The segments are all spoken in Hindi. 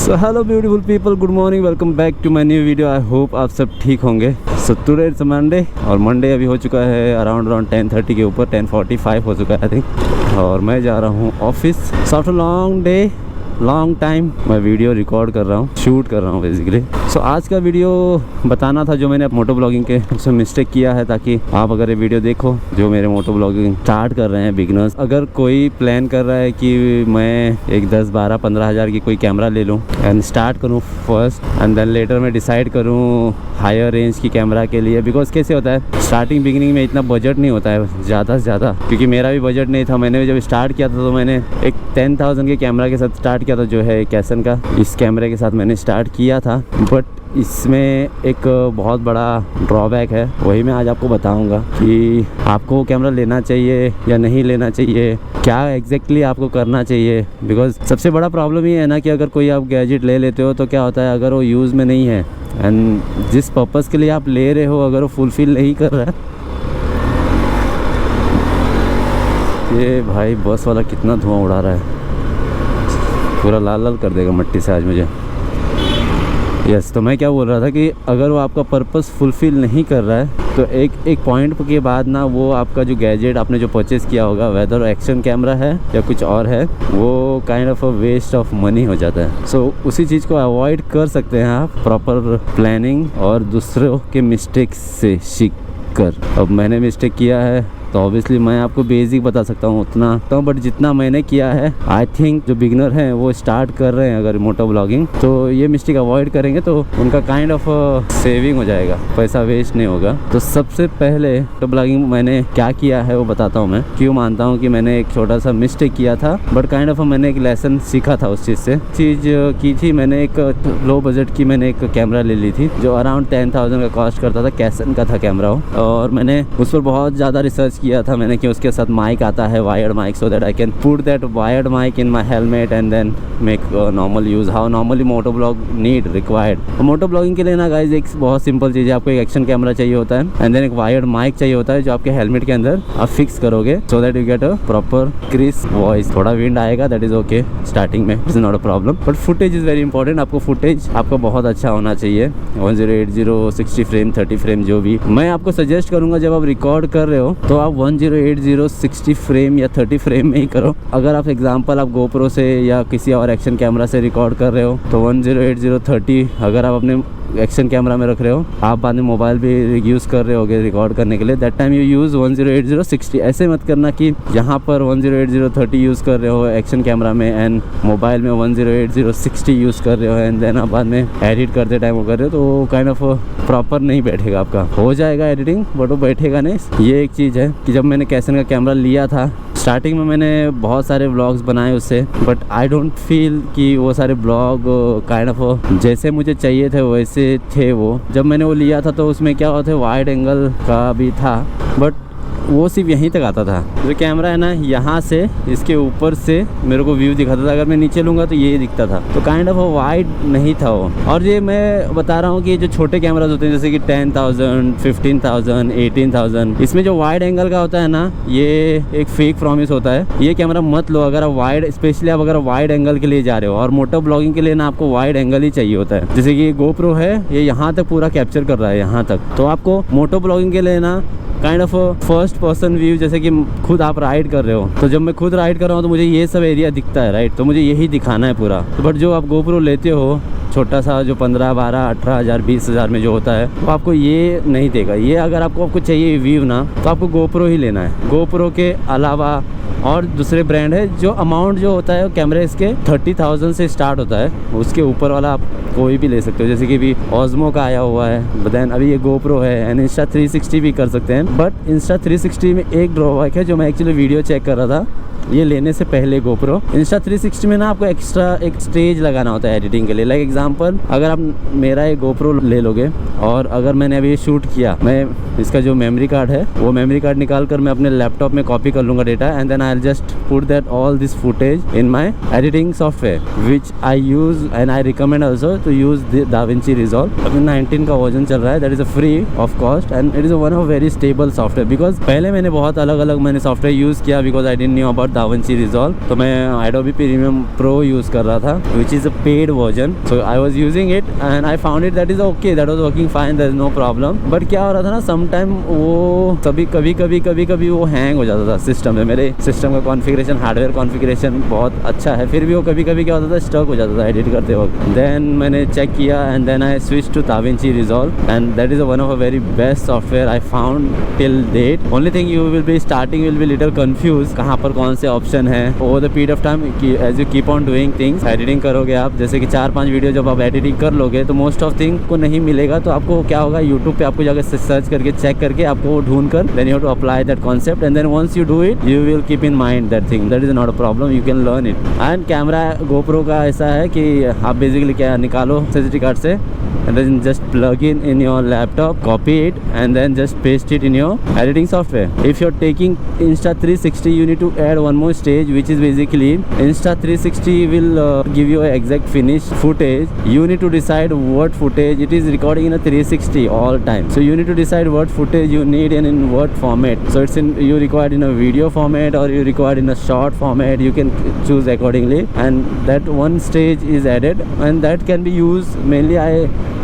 So hello beautiful people, good morning, welcome back to my new video. I hope आप सब ठीक होंगे। सो टुडे इट्स मंडे और मंडे अभी हो चुका है अराउंड 10:30 के ऊपर, 10:45 हो चुका है आई थिंक। और मैं जा रहा हूँ office. So after long day, long time मैं वीडियो रिकॉर्ड कर रहा हूँ, शूट कर रहा हूँ बेसिकली। सो आज का वीडियो बताना था जो मैंने मोटो ब्लॉगिंग के उसमें मिस्टेक किया है, ताकि आप अगर ये वीडियो देखो जो मेरे मोटो ब्लॉगिंग स्टार्ट कर रहे हैं बिगिनर्स, अगर कोई प्लान कर रहा है कि मैं एक 10, 12, 15 हज़ार की कोई कैमरा ले लूँ एंड स्टार्ट करूँ फर्स्ट एंड देन लेटर मैं डिसाइड करूँ हायर रेंज की कैमरा के लिए। बिकॉज कैसे होता है, स्टार्टिंग बिगिनिंग में इतना बजट नहीं होता है ज़्यादा से ज़्यादा, क्योंकि मेरा भी बजट नहीं था। मैंने जब स्टार्ट किया था तो मैंने एक 10,000 के कैमरा के साथ स्टार्ट किया था, जो है कैसन का। इस कैमरे के साथ मैंने स्टार्ट किया था, बट इसमें एक बहुत बड़ा ड्रॉबैक है, वही मैं आज आपको बताऊंगा कि आपको वो कैमरा लेना चाहिए या नहीं लेना चाहिए, क्या एग्जैक्टली आपको करना चाहिए। बिकॉज सबसे बड़ा प्रॉब्लम ये है ना कि अगर कोई आप गैजेट ले लेते हो तो क्या होता है, अगर वो यूज़ में नहीं है एंड जिस पर्पज़ के लिए आप ले रहे हो अगर वो फुलफ़िल नहीं कर रहा है। ये भाई बस वाला कितना धुआं उड़ा रहा है, पूरा लाल लाल कर देगा मट्टी से आज मुझे। यस, तो मैं क्या बोल रहा था कि अगर वो आपका पर्पस फुलफ़िल नहीं कर रहा है तो एक पॉइंट के बाद ना वो आपका जो गैजेट आपने जो परचेज़ किया होगा, वेदर एक्शन कैमरा है या कुछ और है, वो kind of a waste of money हो जाता है। सो उसी चीज़ को अवॉइड कर सकते हैं आप प्रॉपर प्लानिंग और दूसरों के मिस्टेक से सीख कर। अब मैंने मिस्टेक किया है तो ऑब्वियसली मैं आपको बेसिक बता सकता हूँ उतना तो, बट जितना मैंने किया है आई थिंक जो बिगनर हैं वो स्टार्ट कर रहे हैं अगर मोटो ब्लॉगिंग, तो ये मिस्टेक अवॉइड करेंगे तो उनका काइंड ऑफ सेविंग हो जाएगा, पैसा वेस्ट नहीं होगा। तो सबसे पहले मोटो ब्लॉगिंग मैंने क्या किया है वो बताता हूँ। मैं क्यों मानता हूँ कि मैंने एक छोटा सा मिस्टेक किया था, बट काइंड ऑफ मैंने एक लेसन सीखा था उस चीज़ से। चीज़ की थी, मैंने एक लो बजट की मैंने एक कैमरा ले ली थी जो अराउंड 10,000 का कॉस्ट करता था, कैसन का था कैमरा हो, और मैंने उस पर बहुत ज़्यादा रिसर्च किया था मैंने कि उसके साथ माइक आता है, wired mic, so that I can put that wired mic in my helmet and then make normal use how normally moto blog need required. Moto blogging के लिए ना गाइज एक बहुत सिंपल चीज़ है, आपको एक एक्शन कैमरा चाहिए होता है एंड देन एक वायर्ड माइक चाहिए होता है जो आपके हेलमेट के अंदर आप फिक्स करोगे, so that you get a proper crisp voice. थोड़ा विंड आएगा, दैट इज़ ओके स्टार्टिंग में, it's not a problem, but footage is very important. आपको फुटेज आपका बहुत अच्छा होना चाहिए, 1080, 60 फ्रेम, 30 फ्रेम, जो भी। मैं आपको सजेस्ट करूँगा जब आप रिकॉर्ड कर रहे हो तो आप 1080, 60 फ्रेम या 30 फ्रेम में ही करो। अगर आप एग्जांपल आप गोप्रो से या किसी और एक्शन कैमरा से रिकॉर्ड कर रहे हो तो 1080, 30 अगर आप अपने एक्शन कैमरा में रख रहे हो, आप बाद में मोबाइल भी यूज़ कर रहे होगे रिकॉर्ड करने के लिए, दैट टाइम यू यूज़ 1080, 60। ऐसे मत करना कि यहाँ पर 1080, 30 यूज़ कर रहे हो एक्शन कैमरा में एंड मोबाइल में 1080, 60 यूज़ कर रहे हो एंड देन आप बाद में एडिट करते टाइम वो कर रहे हो, तो काइंड ऑफ प्रॉपर नहीं बैठेगा। आपका हो जाएगा एडिटिंग बट वो बैठेगा नहीं। ये एक चीज़ है कि जब मैंने कैसन का कैमरा लिया था स्टार्टिंग में मैंने बहुत सारे व्लॉग्स बनाए उससे, बट आई डोंट फील कि वो सारे ब्लॉग काइंड ऑफ जैसे मुझे चाहिए थे वैसे थे। वो जब मैंने वो लिया था तो उसमें क्या होता है, वाइड एंगल का भी था बट वो सिर्फ यहीं तक आता था। जो कैमरा है ना, यहाँ से इसके ऊपर से मेरे को व्यू दिखाता था, अगर मैं नीचे लूँगा तो ये दिखता था, तो काइंड ऑफ वाइड नहीं था वो। और ये मैं बता रहा हूँ कि जो छोटे कैमराज होते हैं जैसे कि 10,000, 15,000, 18,000, इसमें जो वाइड एंगल का होता है ना, ये एक फेक प्रॉमिस होता है। ये कैमरा मत लो अगर आप वाइड, स्पेशली आप अगर वाइड एंगल के लिए जा रहे हो। और मोटो ब्लॉगिंग के लिए ना आपको वाइड एंगल ही चाहिए होता है। जैसे कि गोप्रो है, ये यहाँ तक पूरा कैप्चर कर रहा है, यहाँ तक, तो आपको मोटो ब्लॉगिंग के लिए ना kind of first person view, जैसे कि खुद आप राइड कर रहे हो, तो जब मैं खुद राइड कर रहा हूँ तो मुझे ये सब एरिया दिखता है, राइट, तो मुझे यही दिखाना है पूरा। तो बट जो आप गोप्रो लेते हो छोटा सा, जो 15, 12, 18,000, 20,000 में जो होता है, वो आपको ये नहीं देगा। ये अगर आपको चाहिए व्यू ना, तो आपको गोप्रो ही लेना है। गोप्रो के अलावा और दूसरे ब्रांड है, जो अमाउंट जो होता है कैमरे इसके 30,000 से स्टार्ट होता है, उसके ऊपर वाला आप कोई भी ले सकते हो। जैसे कि भी ऑस्मो का आया हुआ है, देन अभी ये गोप्रो है एंड इंस्टा 360 भी कर सकते हैं। बट इंस्टा 360 में एक ड्रॉबैक है, जो मैं एक्चुअली वीडियो चेक कर रहा था ये लेने से पहले गोप्रो। इंस्टा 360 में ना आपको एक्स्ट्रा एक स्टेज लगाना होता है एडिटिंग के लिए। लाइक एग्जांपल, अगर आप मेरा एक गोप्रो ले लोगे और अगर मैंने अभी शूट किया, मैं इसका जो मेमोरी कार्ड है वो मेमोरी कार्ड निकाल कर मैं अपने लैपटॉप में कॉपी कर लूँगा data and then I will just put that all this footage in my editing software which I use and I recommend also to use DaVinci Resolve। अभी 19 का वर्जन चल रहा है, that is a free of cost and it is one of very stable software. Because पहले मैंने बहुत अलग अलग मैंने सॉफ्टवेयर यूज़ किया because I didn't knew about DaVinci Resolve, तो मैं Adobe Premium Pro यूज़ कर रहा था, which is a paid version. So I was using it and I found it that is okay, that was working fine, there is no problem. But क्या हो रहा था ना, sometime वो कभी वो हैंग हो जाता था सिस्टम में। मेरे सिस्टम का कॉन्फ़िगरेशन, हार्डवेयर कॉन्फ़िगरेशन बहुत अच्छा है, फिर भी वो कभी क्या होता था, स्टक हो जाता था एडिट करते वक्त। देन मैंने चेक किया and then I switch to DaVinci Resolve and that is one of a very best software I found till date. Only thing you will be starting will be little confuse, कहाँ पर कौन से ऑप्शन है। Over the period of time as you keep on doing things, editing करोगे आप, जैसे कि 4-5 वीडियो जब आप एडिटिंग कर लोगे तो मोस्ट ऑफ थिंग को नहीं मिलेगा, तो आपको क्या होगा, यूट्यूब पे आपको जाकर सर्च करके चेक करके आपको वो ढूंढ कर then you have to apply that concept and then once you do it you will keep in mind that thing, that is not a problem, you can learn it. And camera GoPro का ऐसा है कि आप बेसिकली क्या निकालो एसएसडी कार्ड से and then just plug in your laptop, copy it and then just paste it in your editing software. If you're taking Insta360 you need to add one more stage, which is basically Insta360 will give you an exact finished footage. You need to decide what footage it is recording in a 360 all time, so you need to decide what footage you need and in what format. So it's in, you required in a video format or you required in a short format, you can choose accordingly, and that one stage is added and that can be used mainly. I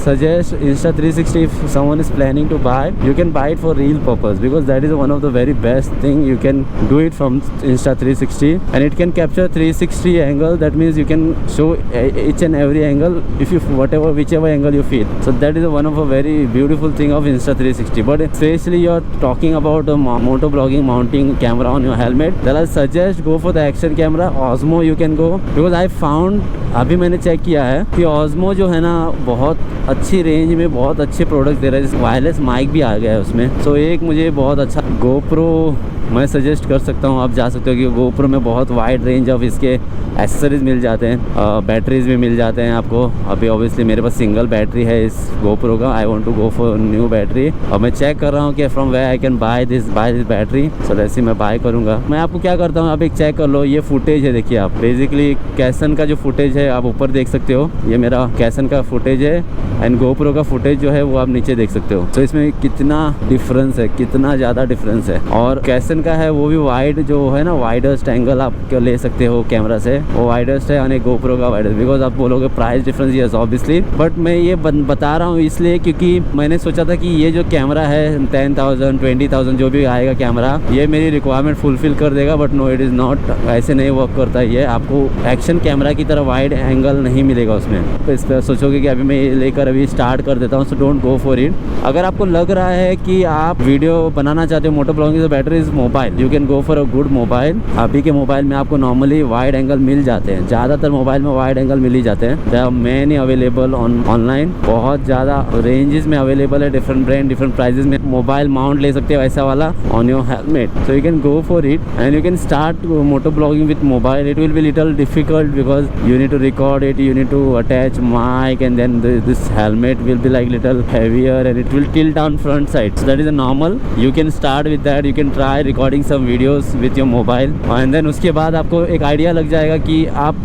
suggest Insta360 if someone is planning to buy, you can buy it for reel purpose, because that is one of the very best thing. You can do it from Insta360 and it can capture 360 angle, that means you can show each and every angle if you whichever angle you feel. So that is one of a very beautiful thing of Insta360. But especially you're talking about motor blogging, mounting camera on your helmet, then I suggest go for the action camera. Osmo you can go, because I found, अभी मैंने चेक किया है कि Osmo जो है ना बहुत अच्छी रेंज में बहुत अच्छे प्रोडक्ट दे रहा है, वायरलेस माइक भी आ गया है उसमें। सो एक मुझे बहुत अच्छा GoPro मैं सजेस्ट कर सकता हूँ, आप जा सकते हो, कि GoPro में बहुत वाइड रेंज ऑफ इसके एक्सेसरीज मिल जाते हैं, बैटरीज भी मिल जाते हैं आपको। अभी ऑब्वियसली मेरे पास सिंगल बैटरी है इस GoPro का, I want to go for new battery, और मैं चेक कर रहा हूँ कि from where I can buy this battery. So वैसे मैं बाय करूँगा। मैं आपको क्या करता हूँ, आप एक चेक कर लो, ये फुटेज है, देखिए आप, बेसिकली कैसन का जो फुटेज है आप ऊपर देख सकते हो, ये मेरा कैसन का फुटेज है एंड GoPro का फुटेज जो है वो आप नीचे देख सकते हो। तो इसमें कितना डिफरेंस है, कितना ज़्यादा डिफरेंस है। और कैसन का है वो भी वाइड जो है ना, वाइडेस्ट एंगल आप ले सकते हो कैमरा से, वो वाइडेस्ट है, और GoPro का वाइडेस्ट। बिकॉज आप बोलोगे price difference, yes obviously, but मैं ये बता रहा हूँ इसलिए क्योंकि मैंने सोचा था कि ये जो कैमरा है 10,000 20,000 जो भी आएगा कैमरा, ये मेरी रिक्वायरमेंट फुलफिल कर देगा, but no it is not, ऐसे नहीं वर्क करता ये। आपको एक्शन कैमरा की तरह वाइड एंगल नहीं मिलेगा उसमें। तो इस पर सोचोगे कि अभी मैं ये लेकर अभी स्टार्ट कर देता हूँ, so don't go for it. अगर आपको लग रहा है कि आप वीडियो बनाना चाहते हो मोटो ब्लॉगिंग, तो better is mobile, you can go for a good mobile. अभी के मोबाइल में आपको नॉर्मली वाइड एंगल मिल जाते हैं, ज़्यादातर मोबाइल में वाइड एंगल मिल ही जाते हैं। They are many available online, बहुत ज़्यादा रेंजेस में अवेलेबल है, डिफरेंट ब्रांड डिफरेंट प्राइजेस में। मोबाइल माउंट ले सकते हो ऐसा वाला on your helmet, so you can go for it and you can start moto blogging with mobile. It will be little difficult because you need to record it, you need to attach mic, and then this helmet will be like little heavier and it will tilt down front side, so that is a normal. You can start with that, you can try recording some videos with your mobile and then उसके बाद आपको एक आइडिया लग जाएगा कि आप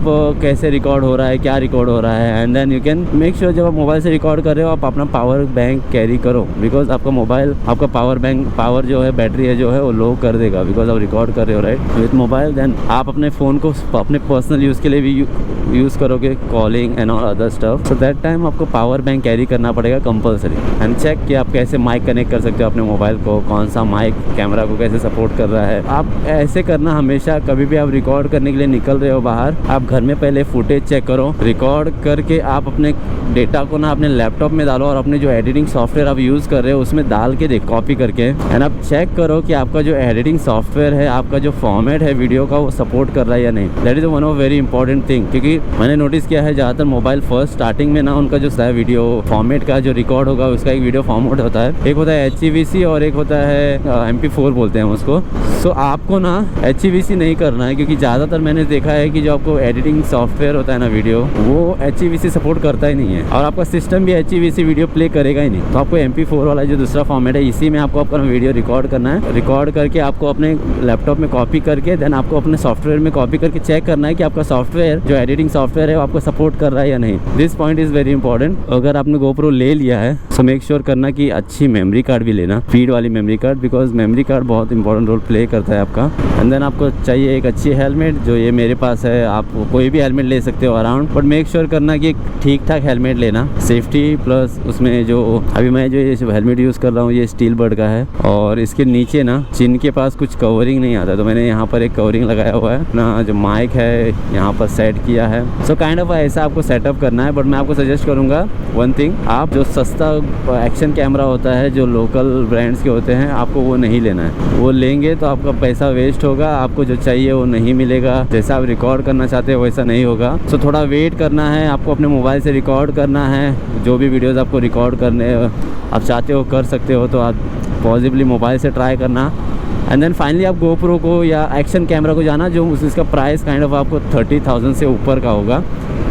कैसे रिकॉर्ड हो रहा है, क्या रिकॉर्ड हो रहा है, and then you can make sure जब आप मोबाइल से रिकॉर्ड कर रहे हो आप अपना पावर बैंक कैरी करो, बिकॉज आपका मोबाइल आपका पावर जो है, बैटरी है जो है वो लो कर देगा, बिकॉज आप रिकॉर्ड कर रहे हो राइट विथ मोबाइल। देन आप अपने फ़ोन को अपने पर्सनल यूज़ के लिए भी यूज़ करोगे, calling and all other stuff, so that time आपको पावर बैंक कैरी करना पड़ेगा कंपलसरी। एंड चेक कि आप कैसे माइक कनेक्ट कर सकते हो अपने मोबाइल को, कौन सा माइक कैमरा को कैसे सपोर्ट कर रहा है। आप ऐसे करना हमेशा, कभी भी आप रिकॉर्ड करने के लिए निकल रहे हो बाहर, आप घर में पहले फुटेज चेक करो, रिकॉर्ड करके आप अपने डेटा को ना अपने लैपटॉप में डालो और अपने जो एडिटिंग सॉफ्टवेयर आप यूज़ कर रहे हो उसमें डाल के देख, कॉपी करके, एंड आप चेक करो कि आपका जो एडिटिंग सॉफ्टवेयर है, आपका जो फॉर्मेट है वीडियो का, वो सपोर्ट कर रहा है या नहीं। That is one of very important thing, क्योंकि मैंने नोटिस किया है ज़्यादातर मोबाइल फर्स्ट स्टार्टिंग में ना उनका जो है वीडियो फॉर्मेट का जो रिकॉर्ड होगा उसका एक वीडियो फॉर्मेट होता है, एक होता है HEVC और एक होता है MP4 बोलते हैं उसको। सो आपको ना HEVC नहीं करना है, क्योंकि ज़्यादातर मैंने देखा है कि जो आपको एडिटिंग सॉफ्टवेयर होता है ना वीडियो, वो HEVC सपोर्ट करता ही नहीं है और आपका सिस्टम भी HEVC वीडियो प्ले करेगा ही नहीं। तो आपको MP4 वाला जो दूसरा फॉर्मेट है, इसी में आपको अपना वीडियो रिकॉर्ड करना है, रिकॉर्ड करके आपको अपने लैपटॉप में कॉपी करके देन आपको अपने सॉफ्टवेयर में कॉपी करके चेक करना है कि आपका सॉफ्टवेयर जो एडिटिंग सॉफ्टवेयर है वो आपको सपोर्ट कर रहा है या नहीं। This point is very important. अगर आपने GoPro ले लिया है सो मेक श्योर करना कि अच्छी मेमोरी कार्ड भी लेना, स्पीड वाली memory card, because memory card बहुत इंपॉर्टेंट इम्पोर्टेंट रोल प्ले करता है आपका। एंड देन आपको चाहिए एक अच्छी हेलमेट, जो ये मेरे पास है। आप कोई भी हेलमेट ले सकते हो अराउंड, बट मेक श्योर करना कि ठीक ठाक हेलमेट लेना, सेफ्टी प्लस उसमें जो अभी मैं जो ये हेलमेट यूज़ कर रहा हूँ ये स्टील बर्ड का है, और इसके नीचे ना चिन के पास कुछ कवरिंग नहीं आता, तो मैंने यहाँ पर एक कवरिंग लगाया हुआ है। अपना जो माइक है यहाँ पर सेट किया है। सो काइंड ऑफ ऐसा आपको सेटअप करना है। बट मैं आपको सजेस्ट करूँगा वन थिंग, आप जो सस्ता एक्शन कैमरा होता है जो लोकल ब्रांड्स के होते हैं, आपको वो नहीं लेना है। वो लेंगे तो आपका पैसा वेस्ट होगा, आपको जो चाहिए वो नहीं मिलेगा, जैसा आप रिकॉर्ड करना चाहते हो वैसा नहीं होगा। सो थोड़ा वेट करना है, आपको अपने मोबाइल से रिकॉर्ड करना है। जो भी वीडियोस आपको रिकॉर्ड करने आप चाहते हो कर सकते हो, तो आप पॉसिबली मोबाइल से ट्राई करना। एंड देन फाइनली आप गोप्रो को या एक्शन कैमरा को जाना, जो उसका प्राइस काइंड ऑफ आपको 30,000 से ऊपर का होगा,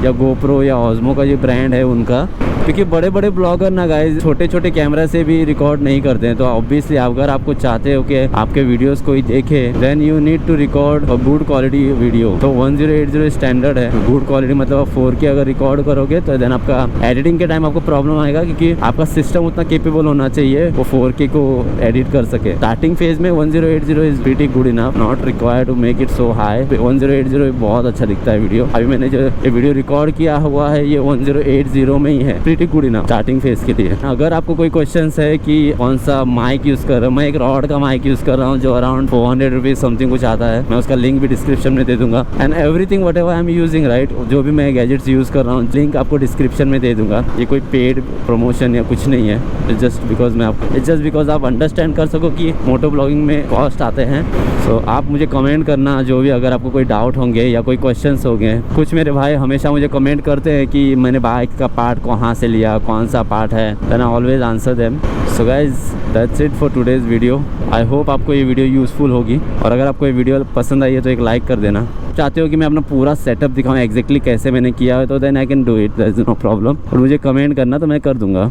या गोप्रो या ऑस्मो का जो ब्रांड है उनका। क्योंकि बड़े बड़े ब्लॉगर ना गाइस छोटे छोटे कैमरा से भी रिकॉर्ड नहीं करते हैं। तो ऑब्वियसली अगर आपको चाहते हो कि आपके वीडियोस कोई देखे, then you need to record a good quality video. तो 1080 स्टैंडर्ड है। गुड क्वालिटी मतलब आप 4K अगर रिकॉर्ड करोगे तो देन आपका एडिटिंग के टाइम आपको प्रॉब्लम आएगा, क्योंकि आपका सिस्टम उतना केपेबल होना चाहिए वो 4K को एडिट कर सके। स्टार्टिंग फेज में 1080 is pretty good enough, not required to make it so high. 1080 बहुत अच्छा दिखता है वीडियो। अभी मैंने जो ये वीडियो रिकॉर्ड किया हुआ है ये 1080 में ही है, pretty good enough starting phase के लिए। अगर आपको कोई क्वेश्चन है कि कौन सा माइक यूज कर रहा हूँ, मैं एक रॉड का माइक यूज कर रहा हूँ जो अराउंड 400 रुपीज समथिंग कुछ आता है। मैं उसका लिंक भी डिस्क्रिप्शन में दे दूंगा। And everything what ever I am using right, जो भी मैं गैजेट्स यूज कर रहा हूँ लिंक आपको डिस्क्रिप्शन में दे दूंगा। ये कोई पेड प्रमोशन या कुछ नहीं है, इट्स जस्ट बिकॉज आप अंडरस्टैंड कर सको कि मोटो ब्लॉगिंग में कॉस्ट आते हैं। सो आप मुझे कमेंट करना जो भी, अगर आपको कोई डाउट होंगे या कोई क्वेश्चंस होंगे। कुछ मेरे भाई हमेशा मुझे कमेंट करते हैं कि मैंने बाइक का पार्ट कहाँ से लिया, कौन सा पार्ट है, then I always answer them. So guys that's it for today's video. I hope आपको ये वीडियो यूज़फुल होगी, और अगर आपको ये वीडियो पसंद आई है तो एक लाइक कर देना। चाहते हो कि मैं अपना पूरा सेटअप दिखाऊँ एग्जैक्टली कैसे मैंने किया है, तो then I can do it, there is no problem. और मुझे कमेंट करना तो मैं कर दूंगा।